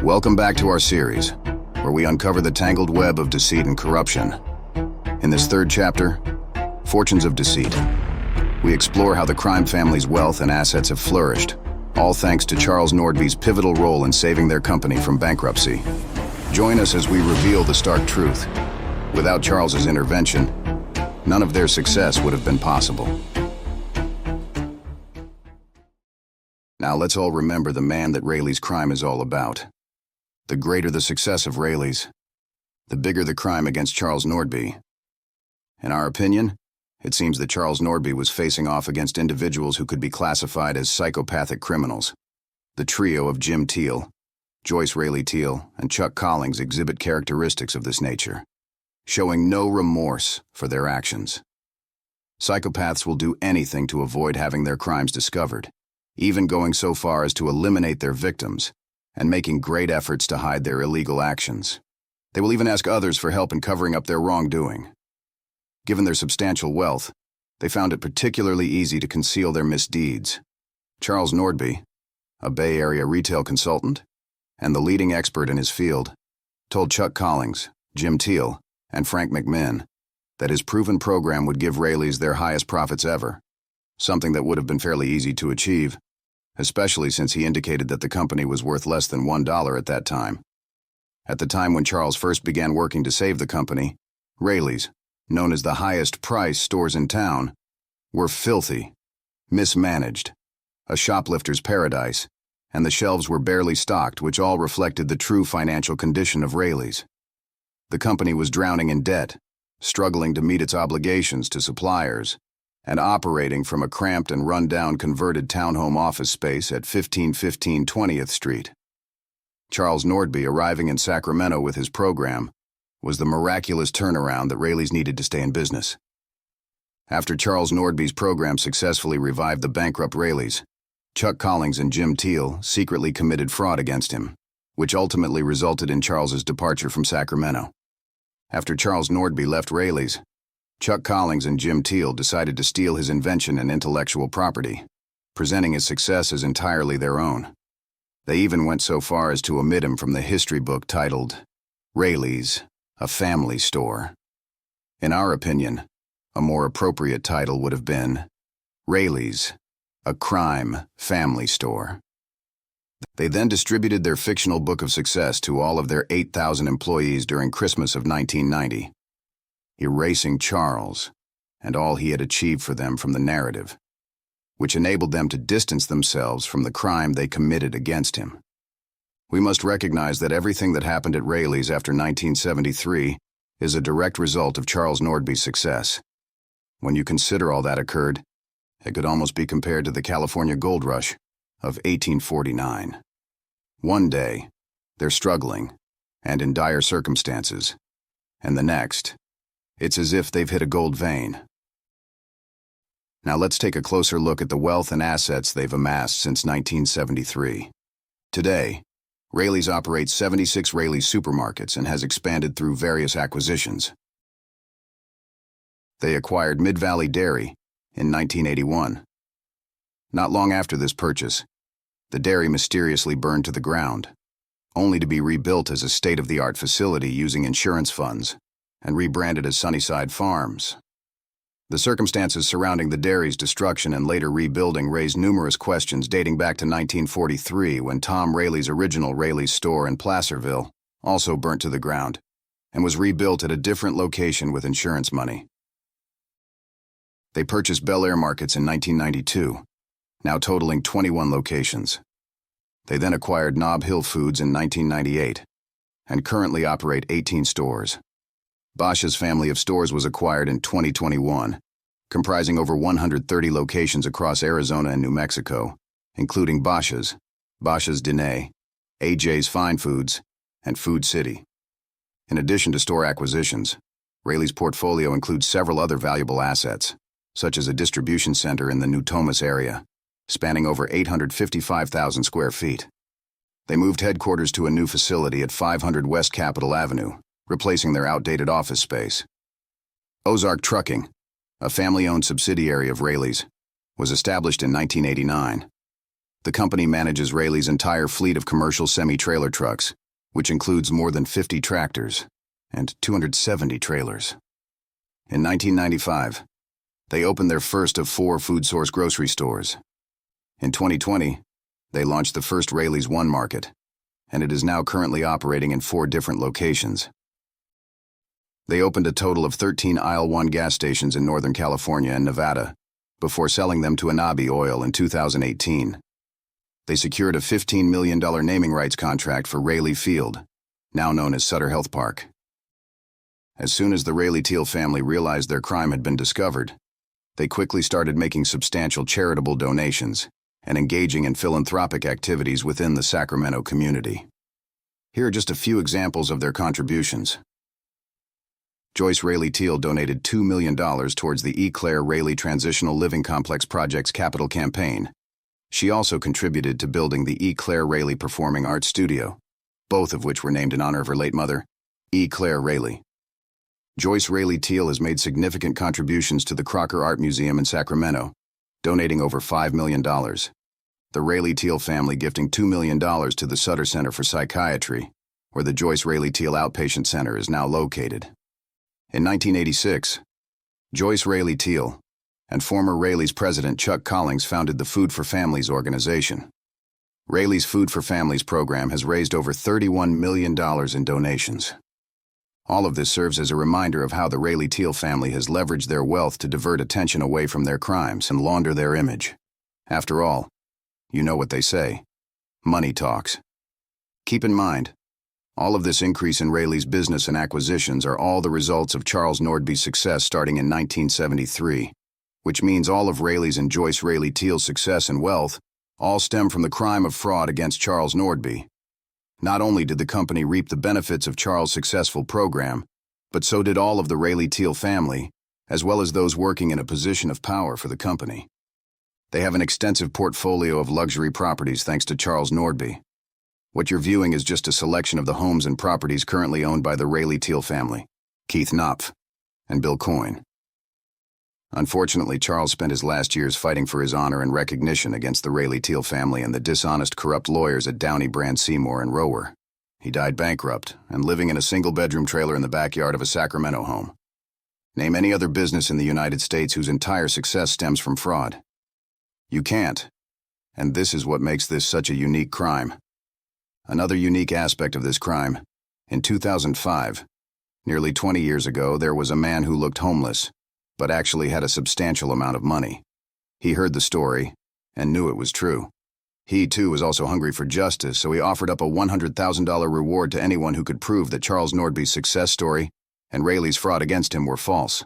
Welcome back to our series, where we uncover the tangled web of deceit and corruption. In this third chapter, Fortunes of Deceit, we explore how the crime family's wealth and assets have flourished, all thanks to Charles Nordby's pivotal role in saving their company from bankruptcy. Join us as we reveal the stark truth. Without Charles's intervention, none of their success would have been possible. Now let's all remember the man that Rayleigh's crime is all about. The greater the success of Rayleigh's, the bigger the crime against Charles Nordby. In our opinion, it seems that Charles Nordby was facing off against individuals who could be classified as psychopathic criminals. The trio of Jim Teal, Joyce Rayleigh Teal, and Chuck Collings exhibit characteristics of this nature, showing no remorse for their actions. Psychopaths will do anything to avoid having their crimes discovered, even going so far as to eliminate their victims, and making great efforts to hide their illegal actions. They will even ask others for help in covering up their wrongdoing. Given their substantial wealth, they found it particularly easy to conceal their misdeeds. Charles Nordby, a Bay Area retail consultant and the leading expert in his field, told Chuck Collings, Jim Teal, and Frank McMinn that his proven program would give Rayleigh's their highest profits ever, something that would have been fairly easy to achieve, especially since he indicated that the company was worth less than $1 at that time. At the time when Charles first began working to save the company, Rayleigh's, known as the highest price stores in town, were filthy, mismanaged, a shoplifter's paradise, and the shelves were barely stocked, which all reflected the true financial condition of Rayleigh's. The company was drowning in debt, struggling to meet its obligations to suppliers, and operating from a cramped and run-down converted townhome office space at 1515 20th Street. Charles Nordby, arriving in Sacramento with his program, was the miraculous turnaround that Rayleigh's needed to stay in business. After Charles Nordby's program successfully revived the bankrupt Rayleigh's, Chuck Collings and Jim Teal secretly committed fraud against him, which ultimately resulted in Charles's departure from Sacramento. After Charles Nordby left Rayleigh's, Chuck Collings and Jim Teal decided to steal his invention and intellectual property, presenting his success as entirely their own. They even went so far as to omit him from the history book titled Rayleigh's, a Family Store. In our opinion, a more appropriate title would have been Rayleigh's, a Crime Family Store. They then distributed their fictional book of success to all of their 8,000 employees during Christmas of 1990. Erasing Charles and all he had achieved for them from the narrative, which enabled them to distance themselves from the crime they committed against him. We must recognize that everything that happened at Rayleigh's after 1973 is a direct result of Charles Nordby's success. When you consider all that occurred, it could almost be compared to the California Gold Rush of 1849. One day, they're struggling and in dire circumstances, and the next, it's as if they've hit a gold vein. Now let's take a closer look at the wealth and assets they've amassed since 1973. Today, Rayleigh's operates 76 Rayleigh's supermarkets and has expanded through various acquisitions. They acquired Mid-Valley Dairy in 1981. Not long after this purchase, the dairy mysteriously burned to the ground, only to be rebuilt as a state-of-the-art facility using insurance funds and rebranded as Sunnyside Farms. The circumstances surrounding the dairy's destruction and later rebuilding raised numerous questions dating back to 1943 when Tom Rayleigh's original Rayleigh's store in Placerville also burnt to the ground and was rebuilt at a different location with insurance money. They purchased Bel Air Markets in 1992, now totaling 21 locations. They then acquired Nob Hill Foods in 1998 and currently operate 18 stores. Bosch's family of stores was acquired in 2021, comprising over 130 locations across Arizona and New Mexico, including Bosch's Dene, AJ's Fine Foods, and Food City. In addition to store acquisitions, Rayleigh's portfolio includes several other valuable assets, such as a distribution center in the New Thomas area, spanning over 855,000 square feet. They moved headquarters to a new facility at 500 West Capitol Avenue, replacing their outdated office space. Ozark Trucking, a family-owned subsidiary of Rayleigh's, was established in 1989. The company manages Raley's entire fleet of commercial semi-trailer trucks, which includes more than 50 tractors and 270 trailers. In 1995, they opened their first of 4 food source grocery stores. In 2020, they launched the first Raley's One Market, and it is now currently operating in 4 different locations. They opened a total of 13 Aisle 1 gas stations in Northern California and Nevada, before selling them to Anabi Oil in 2018. They secured a $15 million naming rights contract for Raley Field, now known as Sutter Health Park. As soon as the Raley Teal family realized their crime had been discovered, they quickly started making substantial charitable donations and engaging in philanthropic activities within the Sacramento community. Here are just a few examples of their contributions. Joyce Raley Teal donated $2 million towards the E. Claire Raley Transitional Living Complex Project's capital campaign. She also contributed to building the E. Claire Raley Performing Arts Studio, both of which were named in honor of her late mother, E. Claire Raley. Joyce Raley Teal has made significant contributions to the Crocker Art Museum in Sacramento, donating over $5 million. The Raley Teal family gifting $2 million to the Sutter Center for Psychiatry, where the Joyce Raley Teal Outpatient Center is now located. In 1986, Joyce Raley Teal and former Raley's president Chuck Collings founded the Food for Families organization. Raley's Food for Families program has raised over $31 million in donations. All of this serves as a reminder of how the Raley Teal family has leveraged their wealth to divert attention away from their crimes and launder their image. After all, you know what they say, money talks. Keep in mind, all of this increase in Raley's business and acquisitions are all the results of Charles Nordby's success starting in 1973, which means all of Raley's and Joyce Raley Teal's success and wealth all stem from the crime of fraud against Charles Nordby. Not only did the company reap the benefits of Charles' successful program, but so did all of the Raley Teal family, as well as those working in a position of power for the company. They have an extensive portfolio of luxury properties thanks to Charles Nordby. What you're viewing is just a selection of the homes and properties currently owned by the Raley Teal family, Keith Knopf and Bill Coyne. Unfortunately, Charles spent his last years fighting for his honor and recognition against the Raley Teal family and the dishonest, corrupt lawyers at Downey Brand Seymour and Rower. He died bankrupt and living in a single-bedroom trailer in the backyard of a Sacramento home. Name any other business in the United States whose entire success stems from fraud. You can't, and this is what makes this such a unique crime. Another unique aspect of this crime, in 2005, nearly 20 years ago, there was a man who looked homeless, but actually had a substantial amount of money. He heard the story and knew it was true. He, too, was also hungry for justice, so he offered up a $100,000 reward to anyone who could prove that Charles Nordby's success story and Raley's fraud against him were false.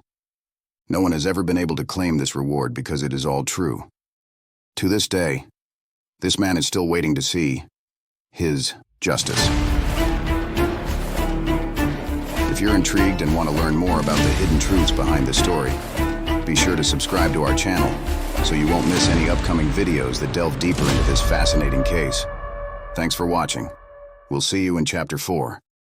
No one has ever been able to claim this reward because it is all true. To this day, this man is still waiting to see his justice. If you're intrigued and want to learn more about the hidden truths behind this story, be sure to subscribe to our channel so you won't miss any upcoming videos that delve deeper into this fascinating case. Thanks for watching. We'll see you in Chapter 4.